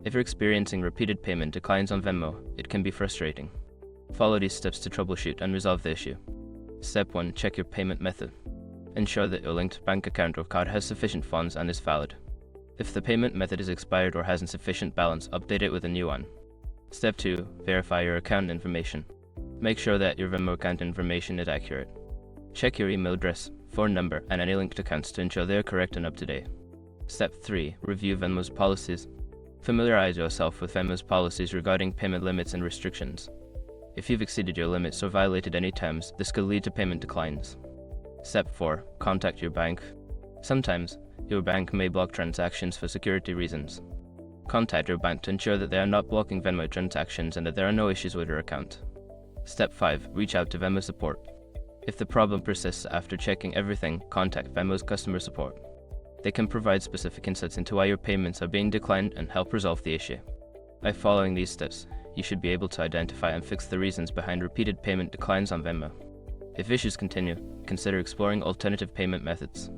If you're experiencing repeated payment declines on Venmo, it can be frustrating. Follow these steps to troubleshoot and resolve the issue. Step 1. Check your payment method. Ensure that your linked bank account or card has sufficient funds and is valid. If the payment method is expired or has insufficient balance, update it with a new one. Step 2. Verify your account information. Make sure that your Venmo account information is accurate. Check your email address, phone number, and any linked accounts to ensure they are correct and up to date. Step 3. Review Venmo's policies. Familiarize yourself with Venmo's policies regarding payment limits and restrictions. If you've exceeded your limits or violated any terms, this could lead to payment declines. Step 4. Contact your bank. Sometimes, your bank may block transactions for security reasons. Contact your bank to ensure that they are not blocking Venmo transactions and that there are no issues with your account. Step 5. Reach out to Venmo support. If the problem persists after checking everything, contact Venmo's customer support. They can provide specific insights into why your payments are being declined and help resolve the issue. By following these steps, you should be able to identify and fix the reasons behind repeated payment declines on Venmo. If issues continue, consider exploring alternative payment methods.